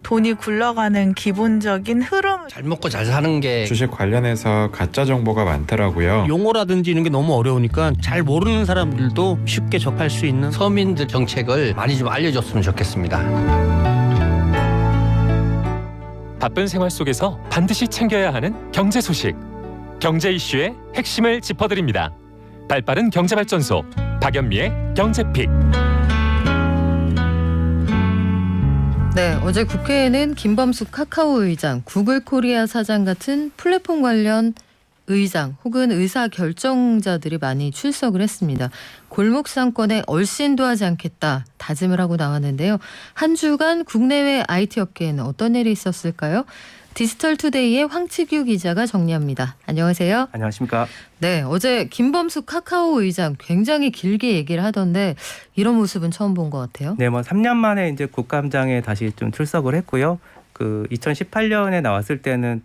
돈이 굴러가는 기본적인 흐름. 잘 먹고 잘 사는 게 주식 관련해서 가짜 정보가 많더라고요. 용어라든지 이런 게 너무 어려우니까 잘 모르는 사람들도 쉽게 접할 수 있는 서민들 정책을 많이 좀 알려줬으면 좋겠습니다. 바쁜 생활 속에서 반드시 챙겨야 하는 경제 소식. 경제 이슈의 핵심을 짚어드립니다. 발빠른 경제발전소 박연미의 경제픽. 네, 어제 국회에는 김범수 카카오 의장, 구글 코리아 사장 같은 플랫폼 관련 의장 혹은 의사 결정자들이 많이 출석을 했습니다. 골목 상권에 얼씬도 하지 않겠다 다짐을 하고 나왔는데요. 한 주간 국내외 IT 업계에는 어떤 일이 있었을까요? 디지털투데이의 황치규 기자가 정리합니다. 안녕하세요. 안녕하십니까. 네, 어제 김범수 카카오 의장 굉장히 길게 얘기를 하던데 이런 모습은 처음 본 것 같아요. 네, 3년 만에 이제 국감장에 다시 좀 출석을 했고요. 2018년에 나왔을 때는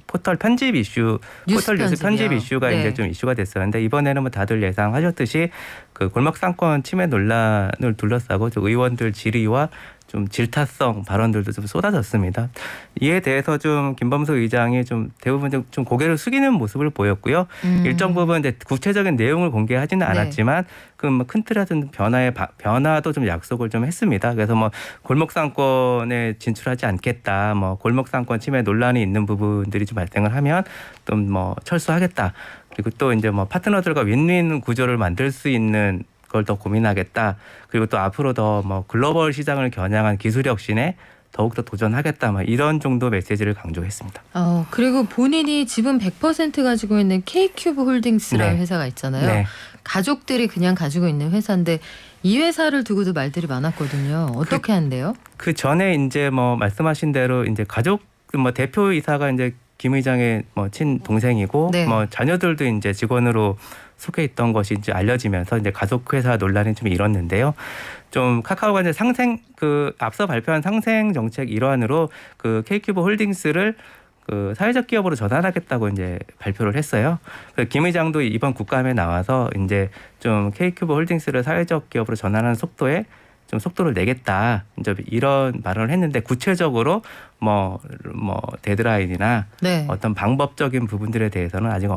포털 편집 이슈, 포털 뉴스 편집 이슈가 네. 이제 좀 이슈가 됐었는데 이번에는 다들 예상하셨듯이 그 골목 상권 침해 논란을 둘러싸고 의원들 질의와 좀 질타성 발언들도 좀 쏟아졌습니다. 이에 대해서 좀 김범수 의장이 좀 대부분 좀 고개를 숙이는 모습을 보였고요. 일정 부분 이제 구체적인 내용을 공개하지는 않았지만 그 큰 틀의 변화도 좀 약속을 좀 했습니다. 그래서 골목 상권에 진출하지 않겠다. 골목 상권 침해 논란이 있는 부분들이 좀 발생을 하면 또 철수하겠다. 그리고 또 이제 파트너들과 윈윈 구조를 만들 수 있는 걸 더 고민하겠다. 그리고 또 앞으로 더 글로벌 시장을 겨냥한 기술 혁신에 더욱더 도전하겠다. 이런 정도 메시지를 강조했습니다. 그리고 본인이 지분 100% 가지고 있는 K큐브 홀딩스라는 회사가 있잖아요. 네. 가족들이 그냥 가지고 있는 회사인데 이 회사를 두고도 말들이 많았거든요. 어떻게 한대요? 그 전에 이제 말씀하신 대로 이제 가족 대표이사가 이제 김 의장의 친동생이고 네. 자녀들도 이제 직원으로 속해 있던 것이 이제 알려지면서 이제 가족 회사 논란이 좀 일었는데요. 좀 카카오가 이제 앞서 발표한 상생 정책 일환으로 K큐브 홀딩스를 사회적 기업으로 전환하겠다고 이제 발표를 했어요. 김 의장도 이번 국감에 나와서 이제 좀 K큐브 홀딩스를 사회적 기업으로 전환하는 속도에 좀 속도를 내겠다. 이제 이런 발언을 했는데 구체적으로 데드라인이나 네. 어떤 방법적인 부분들에 대해서는 아직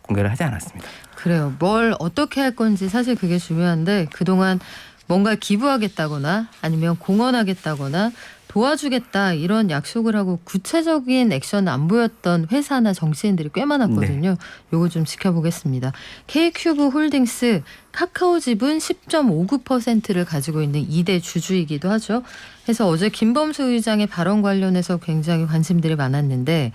공개를 하지 않았습니다. 그래요. 뭘 어떻게 할 건지 사실 그게 중요한데 그동안 뭔가 기부하겠다거나 아니면 공헌하겠다거나 도와주겠다 이런 약속을 하고 구체적인 액션 안 보였던 회사나 정치인들이 꽤 많았거든요. 네. 요거 좀 지켜보겠습니다. K큐브 홀딩스 카카오 지분 10.59%를 가지고 있는 2대 주주이기도 하죠. 그래서 어제 김범수 의장의 발언 관련해서 굉장히 관심들이 많았는데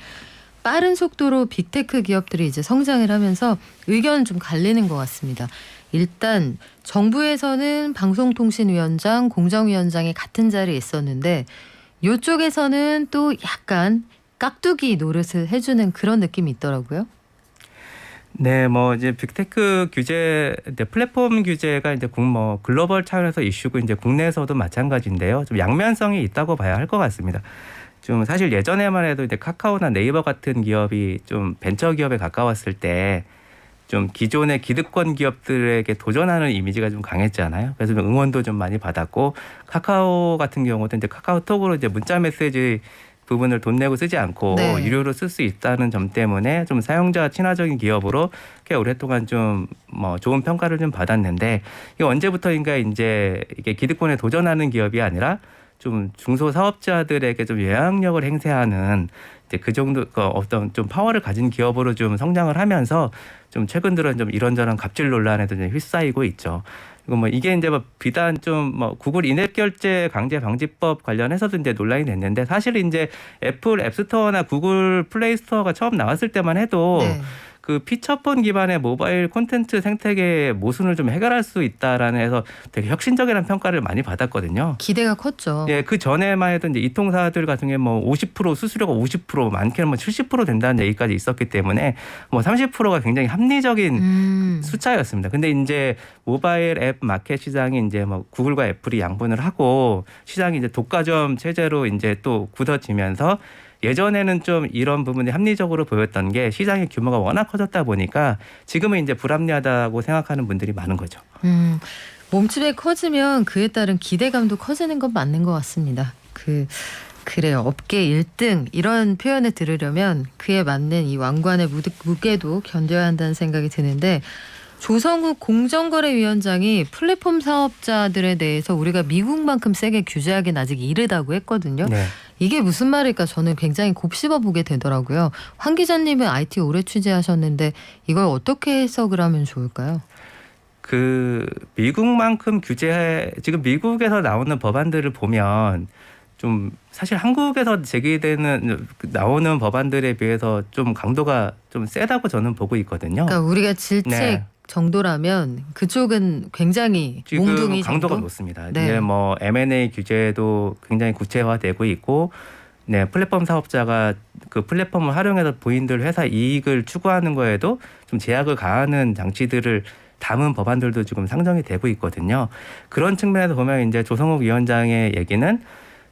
빠른 속도로 빅테크 기업들이 이제 성장을 하면서 의견은 좀 갈리는 것 같습니다. 일단 정부에서는 방송통신위원장, 공정위원장이 같은 자리에 있었는데 이쪽에서는 또 약간 깍두기 노릇을 해주는 그런 느낌이 있더라고요. 네, 이제 빅테크 규제, 플랫폼 규제가 이제 글로벌 차원에서 이슈고 이제 국내에서도 마찬가지인데요. 좀 양면성이 있다고 봐야 할 것 같습니다. 좀 사실 예전에만 해도 이제 카카오나 네이버 같은 기업이 좀 벤처 기업에 가까웠을 때 좀 기존의 기득권 기업들에게 도전하는 이미지가 좀 강했잖아요. 그래서 좀 응원도 좀 많이 받았고 카카오 같은 경우도 이제 카카오톡으로 이제 문자 메시지 부분을 돈 내고 쓰지 않고 네. 유료로 쓸 수 있다는 점 때문에 좀 사용자 친화적인 기업으로 꽤 오랫동안 좀 좋은 평가를 좀 받았는데 이게 언제부터인가 이제 이게 기득권에 도전하는 기업이 아니라 좀 중소사업자들에게 좀 영향력을 행사하는 이제 그 정도 어떤 좀 파워를 가진 기업으로 좀 성장을 하면서 좀 최근 들어 좀 이런저런 갑질 논란에도 좀 휩싸이고 있죠. 그리고 이게 이제 비단 좀 구글 인앱 결제 강제 방지법 관련해서도 이제 논란이 됐는데 사실 이제 애플 앱스토어나 구글 플레이 스토어가 처음 나왔을 때만 해도 네. 그 피처폰 기반의 모바일 콘텐츠 생태계의 모순을 좀 해결할 수 있다라는 해서 되게 혁신적이라는 평가를 많이 받았거든요. 기대가 컸죠. 예, 그 전에만 해도 이제 이통사들 같은 경우에 50% 수수료가 50% 많게는 70% 된다는 얘기까지 있었기 때문에 30%가 굉장히 합리적인 숫자였습니다. 근데 이제 모바일 앱 마켓 시장이 이제 구글과 애플이 양분을 하고 시장이 이제 독과점 체제로 이제 또 굳어지면서 예전에는 좀 이런 부분이 합리적으로 보였던 게 시장의 규모가 워낙 커졌다 보니까 지금은 이제 불합리하다고 생각하는 분들이 많은 거죠. 몸집이 커지면 그에 따른 기대감도 커지는 건 맞는 것 같습니다. 그래요. 업계 1등 이런 표현을 들으려면 그에 맞는 이 왕관의 무게도 견뎌야 한다는 생각이 드는데 조성욱 공정거래위원장이 플랫폼 사업자들에 대해서 우리가 미국만큼 세게 규제하기는 아직 이르다고 했거든요. 네. 이게 무슨 말일까 저는 굉장히 곱씹어 보게 되더라고요. 황 기자님은 IT 오래 취재하셨는데 이걸 어떻게 해석을 하면 좋을까요? 그 미국만큼 지금 미국에서 나오는 법안들을 보면 좀 사실 한국에서 제기되는 나오는 법안들에 비해서 좀 강도가 좀 세다고 저는 보고 있거든요. 그러니까 우리가 질책 네. 정도라면 그쪽은 굉장히 지금 몽둥이 강도가 정도? 높습니다. 네. 이제 뭐 M&A 규제도 굉장히 구체화되고 있고, 네 플랫폼 사업자가 그 플랫폼을 활용해서 본인들 회사 이익을 추구하는 거에도 좀 제약을 가하는 장치들을 담은 법안들도 지금 상정이 되고 있거든요. 그런 측면에서 보면 이제 조성욱 위원장의 얘기는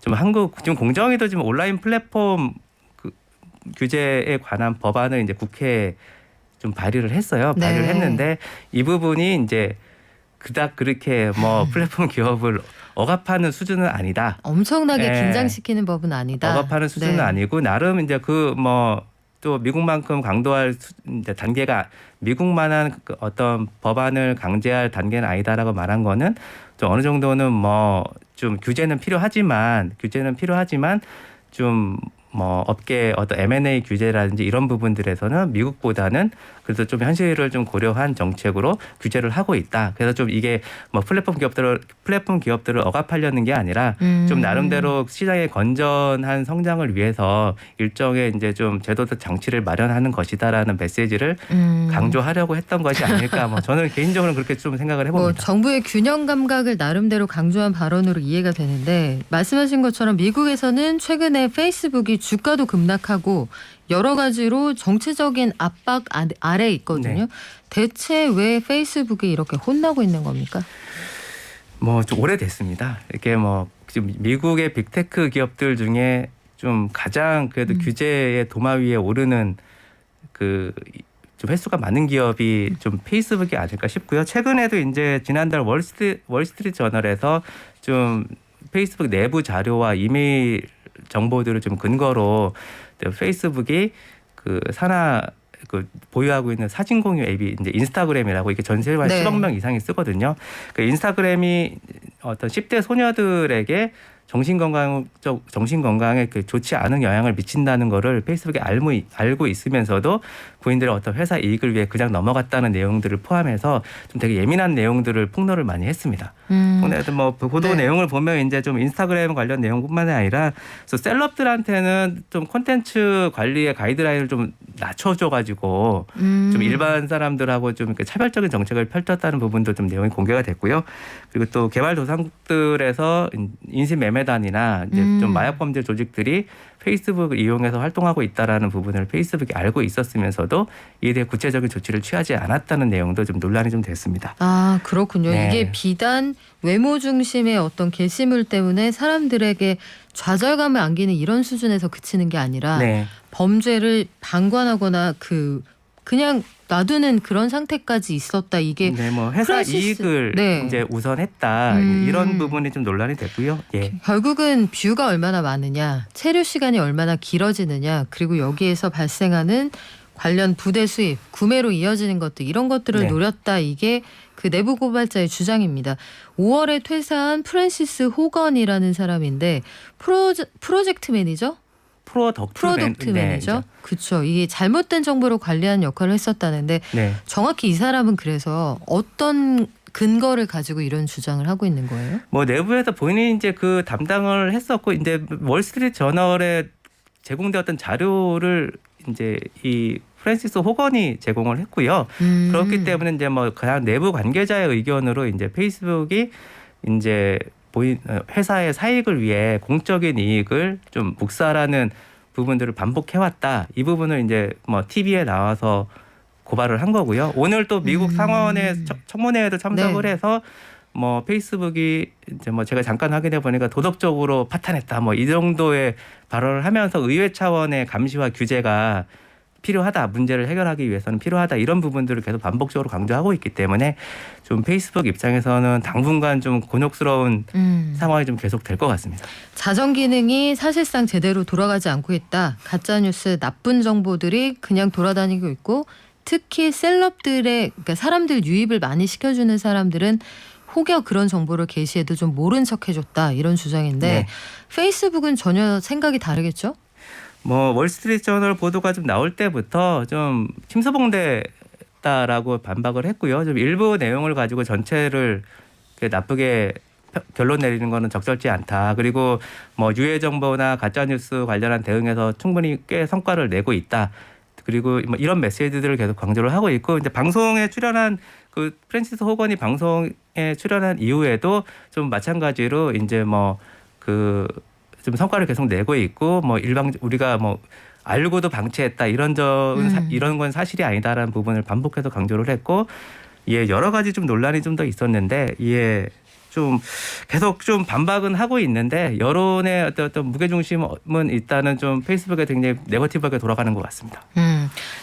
좀 한국 지금 공정위도 지금 온라인 플랫폼 규제에 관한 법안을 이제 국회에 좀 발의를 했어요. 네. 발의를 했는데 이 부분이 이제 그닥 그렇게 뭐 플랫폼 기업을 억압하는 수준은 아니다. 엄청나게 네. 긴장시키는 법은 아니다. 억압하는 수준은 네. 아니고 나름 이제 그 뭐 또 미국만큼 강도할 이제 단계가 미국만한 그 어떤 법안을 강제할 단계는 아니다라고 말한 거는 좀 어느 정도는 뭐 좀 규제는 필요하지만 좀 뭐 업계 어떤 M&A 규제라든지 이런 부분들에서는 미국보다는 그래도 좀 현실을 좀 고려한 정책으로 규제를 하고 있다. 그래서 좀 이게 뭐 플랫폼 기업들을 억압하려는 게 아니라 좀 나름대로 시장의 건전한 성장을 위해서 일정의 이제 좀 제도적 장치를 마련하는 것이다라는 메시지를 강조하려고 했던 것이 아닐까. 뭐 저는 개인적으로 그렇게 좀 생각을 뭐 해봅니다. 정부의 균형 감각을 나름대로 강조한 발언으로 이해가 되는데 말씀하신 것처럼 미국에서는 최근에 페이스북이 주가도 급락하고 여러 가지로 정치적인 압박 아래에 있거든요. 네. 대체 왜 페이스북이 이렇게 혼나고 있는 겁니까? 뭐 좀 오래됐습니다. 이렇게 뭐 지금 미국의 빅테크 기업들 중에 좀 가장 그래도 규제의 도마 위에 오르는 그 좀 횟수가 많은 기업이 좀 페이스북이 아닐까 싶고요. 최근에도 이제 지난달 월스트리트 저널에서 좀 페이스북 내부 자료와 이메일 정보들을 좀 근거로 페이스북이 그 산하 그 보유하고 있는 사진 공유 앱이 이제 인스타그램이라고 이게 전 세계에 네. 10억 명 이상이 쓰거든요. 그 인스타그램이 어떤 10대 소녀들에게 정신건강에 그 좋지 않은 영향을 미친다는 거를 페이스북에 알고 있으면서도 부인들의 어떤 회사 이익을 위해 그냥 넘어갔다는 내용들을 포함해서 좀 되게 예민한 내용들을 폭로를 많이 했습니다. 근데 뭐 보도 네. 내용을 보면 이제 좀 인스타그램 관련 내용뿐만이 아니라 셀럽들한테는 좀 콘텐츠 관리의 가이드라인을 좀 낮춰줘가지고 좀 일반 사람들하고 좀 이렇게 차별적인 정책을 펼쳤다는 부분도 좀 내용이 공개가 됐고요. 그리고 또 개발도상국들에서 인신매매단이나 이제 좀 마약범죄 조직들이 페이스북을 이용해서 활동하고 있다라는 부분을 페이스북이 알고 있었으면서도 이에 대해 구체적인 조치를 취하지 않았다는 내용도 좀 논란이 좀 됐습니다. 아 그렇군요. 네. 이게 비단 외모 중심의 어떤 게시물 때문에 사람들에게 좌절감을 안기는 이런 수준에서 그치는 게 아니라 네. 범죄를 방관하거나 그냥 놔두는 그런 상태까지 있었다. 이게 네, 뭐 회사 프란시스- 이익을 네. 이제 우선했다 이런 부분이 좀 논란이 됐고요. 예. 결국은 뷰가 얼마나 많으냐, 체류 시간이 얼마나 길어지느냐, 그리고 여기에서 발생하는 관련 부대 수입, 구매로 이어지는 것들 이런 것들을 네. 노렸다. 이게 그 내부 고발자의 주장입니다. 5월에 퇴사한 프랜시스 호건이라는 사람인데 프로젝트 매니저? 프로덕트 매니저? 그렇죠. 이게 잘못된 정보를 관리하는 역할을 했었다는데 네. 정확히 이 사람은 그래서 어떤 근거를 가지고 이런 주장을 하고 있는 거예요? 뭐 내부에서 본인이 이제 그 담당을 했었고 이제 월스트리트 저널에 제공되었던 자료를 이제 이 프랜시스 호건이 제공을 했고요. 그렇기 때문에 이제 뭐 그냥 내부 관계자의 의견으로 이제 페이스북이 이제 회사의 사익을 위해 공적인 이익을 좀 묵살하는 부분들을 반복해왔다. 이 부분을 이제 뭐 TV에 나와서 고발을 한 거고요. 오늘 또 미국 상원의 청문회에도 참석을 네. 해서 뭐 페이스북이 이제 뭐 제가 잠깐 확인해 보니까 도덕적으로 파탄했다. 뭐 이 정도의 발언을 하면서 의회 차원의 감시와 규제가 필요하다. 문제를 해결하기 위해서는 필요하다. 이런 부분들을 계속 반복적으로 강조하고 있기 때문에 좀 페이스북 입장에서는 당분간 좀 곤욕스러운 상황이 좀 계속될 것 같습니다. 자정 기능이 사실상 제대로 돌아가지 않고 있다. 가짜뉴스 나쁜 정보들이 그냥 돌아다니고 있고 특히 셀럽들의 그러니까 사람들 유입을 많이 시켜주는 사람들은 혹여 그런 정보를 게시해도 좀 모른 척 해줬다. 이런 주장인데 네. 페이스북은 전혀 생각이 다르겠죠? 뭐 월스트리트저널 보도가 좀 나올 때부터 좀 침소봉대다라고 반박을 했고요. 좀 일부 내용을 가지고 전체를 나쁘게 결론 내리는 거는 적절치 않다. 그리고 뭐 유해 정보나 가짜 뉴스 관련한 대응에서 충분히 꽤 성과를 내고 있다. 그리고 뭐 이런 메시지들을 계속 강조를 하고 있고 이제 방송에 출연한 그 프랜시스 호건이 방송에 출연한 이후에도 좀 마찬가지로 이제 뭐 그 좀 성과를 계속 내고 있고 뭐 우리가 뭐 알고도 방치했다 이런 건 사실이 아니다라는 부분을 반복해서 강조를 했고 여러 가지 좀 논란이 좀 더 있었는데 좀 계속 좀 반박은 하고 있는데 여론의 어떤 무게중심은 일단은 좀 페이스북에 굉장히 네거티브하게 돌아가는 것 같습니다.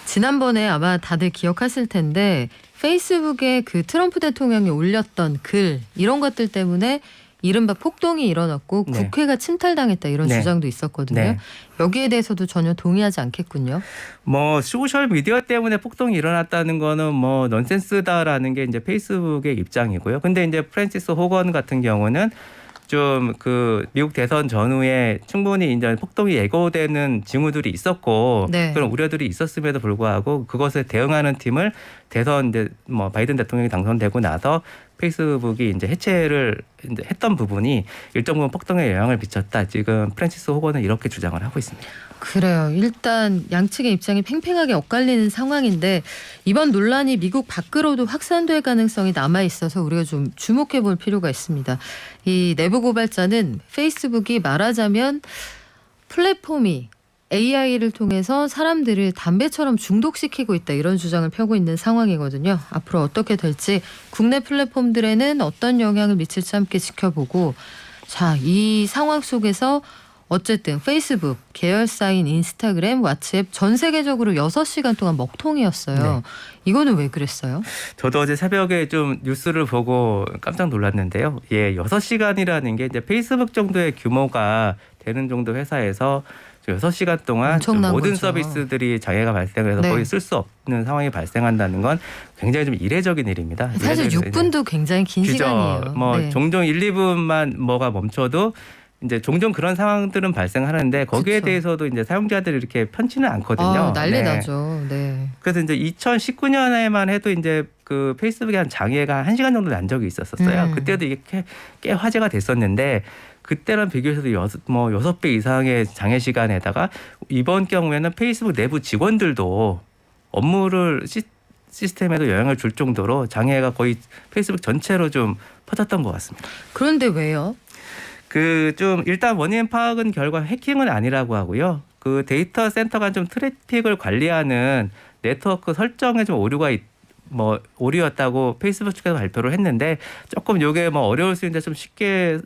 지난번에 아마 다들 기억하실 텐데 페이스북에 그 트럼프 대통령이 올렸던 글 이런 것들 때문에 이른바 폭동이 일어났고 네. 국회가 침탈당했다 이런 네. 주장도 있었거든요. 네. 여기에 대해서도 전혀 동의하지 않겠군요. 뭐 소셜 미디어 때문에 폭동이 일어났다는 거는 뭐 넌센스다라는 게 이제 페이스북의 입장이고요. 근데 이제 프랜시스 호건 같은 경우는 좀 그 미국 대선 전후에 충분히 이제 폭동이 예고되는 징후들이 있었고 네. 그런 우려들이 있었음에도 불구하고 그것에 대응하는 팀을 대선 이제 뭐 바이든 대통령이 당선되고 나서 페이스북이 이제 해체를 이제 했던 부분이 일정 부분 폭동에 영향을 미쳤다. 지금 프랜시스 호건은 이렇게 주장을 하고 있습니다. 그래요. 일단 양측의 입장이 팽팽하게 엇갈리는 상황인데 이번 논란이 미국 밖으로도 확산될 가능성이 남아 있어서 우리가 좀 주목해 볼 필요가 있습니다. 이 내부 고발자는 페이스북이 말하자면 플랫폼이 AI를 통해서 사람들을 담배처럼 중독시키고 있다 이런 주장을 펴고 있는 상황이거든요. 앞으로 어떻게 될지 국내 플랫폼들에는 어떤 영향을 미칠지 함께 지켜보고 자, 이 상황 속에서 어쨌든 페이스북, 계열사인 인스타그램, 왓츠앱 전 세계적으로 6시간 동안 먹통이었어요. 네. 이거는 왜 그랬어요? 저도 어제 새벽에 좀 뉴스를 보고 깜짝 놀랐는데요. 6시간이라는 게 이제 페이스북 정도의 규모가 되는 정도 회사에서 6시간 동안 엄청난 모든 거죠. 서비스들이 장애가 발생해서 네. 거의 쓸 수 없는 상황이 발생한다는 건 굉장히 좀 이례적인 일입니다. 사실 이례적인 6분도 굉장히 긴 시간이에요. 뭐 네. 종종 1, 2분만 뭐가 멈춰도 이제 종종 그런 상황들은 발생하는데 거기에 그쵸. 대해서도 이제 사용자들이 이렇게 편치는 않거든요. 난리 네. 나죠. 네. 그래서 이제 2019년에만 해도 이제 그 페이스북에 한 장애가 1시간 정도 난 적이 있었어요. 그때도 이게 꽤 화제가 됐었는데 그때랑 비교해서도 6배 이상의 장애 시간에다가 이번 경우에는 페이스북 내부 직원들도 업무를 시스템에도 영향을 줄 정도로 장애가 거의 페이스북 전체로 좀 퍼졌던 것 같습니다. 그런데 왜요? 좀 일단 원인 파악은 결과 해킹은 아니라고 하고요. 그 데이터 센터가 좀 트래픽을 관리하는 네트워크 설정에 좀 오류였다고 페이스북 측에서 발표를 했는데 조금 이게 뭐 어려울 수 있는데 좀 쉽게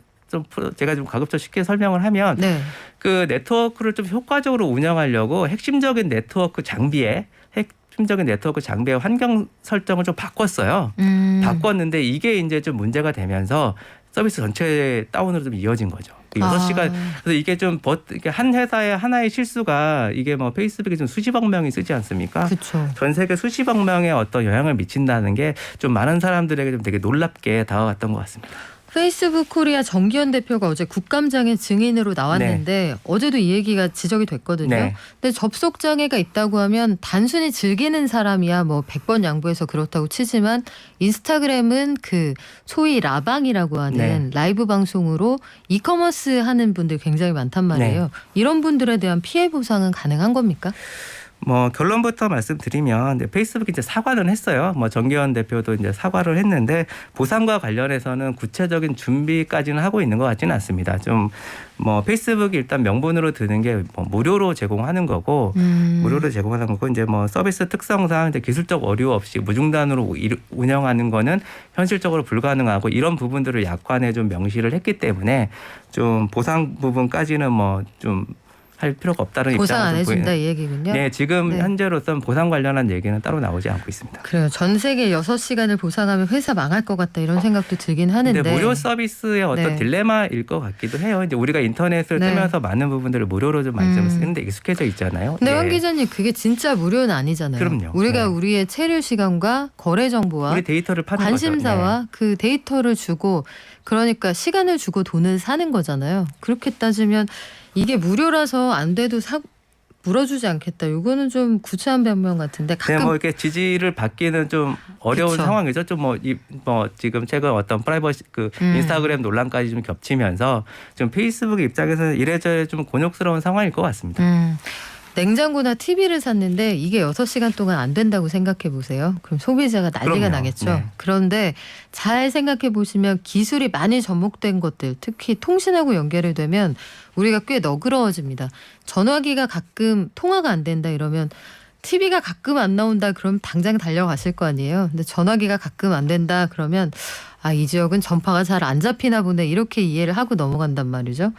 제가 좀 가급적 쉽게 설명을 하면 네. 그 네트워크를 좀 효과적으로 운영하려고 핵심적인 네트워크 장비의 환경 설정을 좀 바꿨어요. 바꿨는데 이게 이제 좀 문제가 되면서 서비스 전체 다운으로 좀 이어진 거죠. 6시간. 그래서 이게 좀 한 회사의 하나의 실수가 이게 뭐 페이스북에 좀 수십억 명이 쓰지 않습니까? 그렇죠. 전 세계 수십억 명의 어떤 영향을 미친다는 게 좀 많은 사람들에게 좀 되게 놀랍게 다가갔던 것 같습니다. 페이스북 코리아 정기현 대표가 어제 국감장에 증인으로 나왔는데 어제도 이 얘기가 지적이 됐거든요. 네. 근데 접속 장애가 있다고 하면 단순히 즐기는 사람이야 뭐 100번 양보해서 그렇다고 치지만 인스타그램은 그 소위 라방이라고 하는 네. 라이브 방송으로 이커머스 하는 분들 굉장히 많단 말이에요. 네. 이런 분들에 대한 피해 보상은 가능한 겁니까? 뭐 결론부터 말씀드리면 페이스북이 이제 사과는 했어요. 뭐 정기현 대표도 이제 사과를 했는데 보상과 관련해서는 구체적인 준비까지는 하고 있는 것 같지는 않습니다. 좀 뭐 페이스북이 일단 명분으로 드는 게 뭐 무료로 제공하는 거고 이제 뭐 서비스 특성상 이제 기술적 어려 없이 무중단으로 운영하는 거는 현실적으로 불가능하고 이런 부분들을 약관에 좀 명시를 했기 때문에 좀 보상 부분까지는 뭐 좀 할 필요가 없다는 보상 안 입장을 좀 해준다 보이는- 이 얘기군요. 네, 지금 네. 현재로서는 보상 관련한 얘기는 따로 나오지 않고 있습니다. 그래요. 전 세계 6시간을 보상하면 회사 망할 것 같다 이런 생각도 들긴 하는데. 근데 무료 서비스의 어떤 네. 딜레마일 것 같기도 해요. 이제 우리가 인터넷을 네. 쓰면서 많은 부분들을 무료로 좀 많이 좀 쓰는데 익숙해져 있잖아요. 근데 예. 황 기자님 그게 진짜 무료는 아니잖아요. 그럼요. 우리가 네. 우리의 체류 시간과 거래 정보와 우리 데이터를 파는 관심사와 거죠. 그 데이터를 주고 그러니까 시간을 주고 돈을 사는 거잖아요. 그렇게 따지면 이게 무료라서 안 돼도 물어주지 않겠다. 이거는 좀 구차한 변명 같은데 네, 가끔 뭐 이렇게 지지를 받기는 좀 어려운 그쵸. 상황이죠. 좀 지금 최근 어떤 프라이버시 인스타그램 논란까지 좀 겹치면서 좀 페이스북 입장에서는 이래저래 좀 곤욕스러운 상황일 것 같습니다. 냉장고나 TV를 샀는데 이게 6시간 동안 안 된다고 생각해 보세요. 그럼 소비자가 난리가 그럼요. 나겠죠. 네. 그런데 잘 생각해 보시면 기술이 많이 접목된 것들, 특히 통신하고 연결이 되면 우리가 꽤 너그러워집니다. 전화기가 가끔 통화가 안 된다 이러면 TV가 가끔 안 나온다 그럼 당장 달려가실 거 아니에요. 근데 전화기가 가끔 안 된다 그러면 이 지역은 전파가 잘 안 잡히나 보네 이렇게 이해를 하고 넘어간단 말이죠.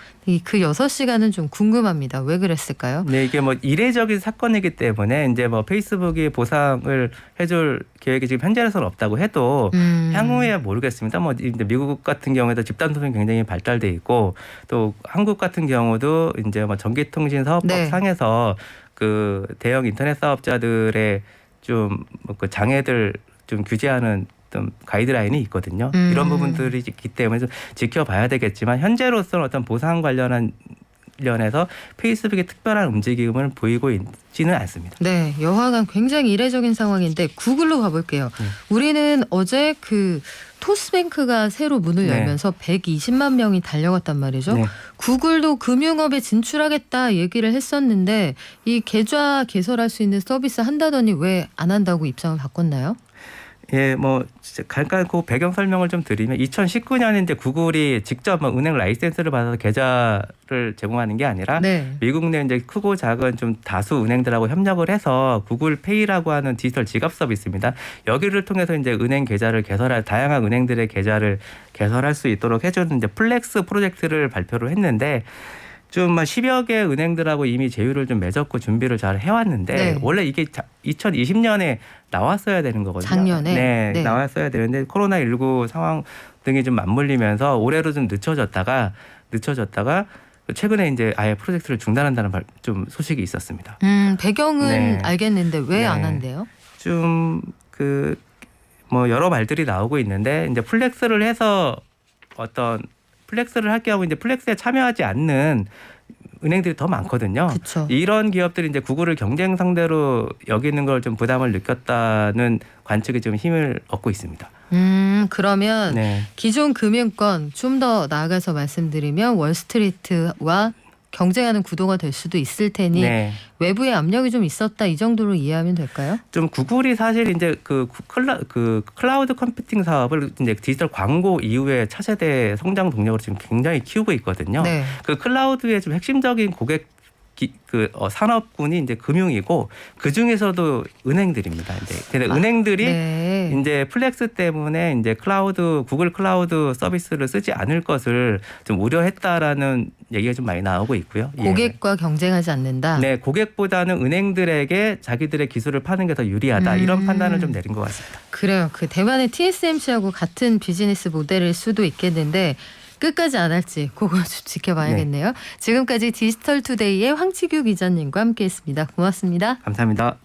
그 6시간은 좀 궁금합니다. 왜 그랬을까요? 네, 이게 뭐 이례적인 사건이기 때문에 이제 뭐 페이스북이 보상을 해줄 계획이 지금 현재로서는 없다고 해도 향후에 모르겠습니다. 뭐 이제 미국 같은 경우에도 집단 소송이 굉장히 발달돼 있고 또 한국 같은 경우도 이제 뭐 전기통신사업법 네. 상에서 그 대형 인터넷 사업자들의 좀 그 장애들 좀 규제하는 어떤 가이드라인이 있거든요. 이런 부분들이 있기 때문에 좀 지켜봐야 되겠지만 현재로서는 어떤 보상 관련해서 페이스북의 특별한 움직임을 보이고 있지는 않습니다. 네, 여하간 굉장히 이례적인 상황인데 구글로 가볼게요. 우리는 어제 그 토스뱅크가 새로 문을 네. 열면서 120만 명이 달려갔단 말이죠. 네. 구글도 금융업에 진출하겠다 얘기를 했었는데 이 계좌 개설할 수 있는 서비스 한다더니 왜 안 한다고 입장을 바꿨나요? 예, 뭐 잠깐 그 배경 설명을 좀 드리면 2019년에 이제 구글이 직접 뭐 은행 라이센스를 받아서 계좌를 제공하는 게 아니라 네. 미국 내 이제 크고 작은 좀 다수 은행들하고 협력을 해서 구글페이라고 하는 디지털 지갑 서비스입니다. 여기를 통해서 이제 은행 계좌를 개설할 다양한 은행들의 계좌를 개설할 수 있도록 해주는 이제 플렉스 프로젝트를 발표를 했는데. 좀 10여 개 은행들하고 이미 제휴를 좀 맺었고 준비를 잘 해왔는데 네. 원래 이게 2020년에 나왔어야 되는 거거든요. 작년에? 네, 네. 나왔어야 되는데 코로나19 상황 등이 좀 맞물리면서 올해로 좀 늦춰졌다가 최근에 이제 아예 프로젝트를 중단한다는 좀 소식이 있었습니다. 배경은 네. 알겠는데 왜 안 네. 한대요? 좀 뭐 여러 말들이 나오고 있는데 이제 플렉스를 해서 어떤 플렉스를 할 경우 이제 플렉스에 참여하지 않는 은행들이 더 많거든요. 그쵸. 이런 기업들이 이제 구글을 경쟁 상대로 여기는 걸 좀 부담을 느꼈다는 관측이 좀 힘을 얻고 있습니다. 그러면 네. 기존 금융권 좀 더 나아가서 말씀드리면 월스트리트와 경쟁하는 구도가 될 수도 있을 테니 네. 외부의 압력이 좀 있었다 이 정도로 이해하면 될까요? 좀 구글이 사실 이제 그 클라우드 컴퓨팅 사업을 이제 디지털 광고 이후에 차세대 성장 동력으로 지금 굉장히 키우고 있거든요. 네. 그 클라우드의 좀 핵심적인 고객 산업군이 이제 금융이고 그 중에서도 은행들입니다. 근데 은행들이 네. 이제 플렉스 때문에 이제 구글 클라우드 서비스를 쓰지 않을 것을 좀 우려했다라는 얘기가 좀 많이 나오고 있고요. 고객과 경쟁하지 않는다. 네, 고객보다는 은행들에게 자기들의 기술을 파는 게 더 유리하다 이런 판단을 좀 내린 것 같습니다. 그래요. 그 대만의 TSMC하고 같은 비즈니스 모델일 수도 있겠는데 끝까지 안 할지 그거 좀 지켜봐야겠네요. 지금까지 디지털투데이의 황치규 기자님과 함께했습니다. 고맙습니다. 감사합니다.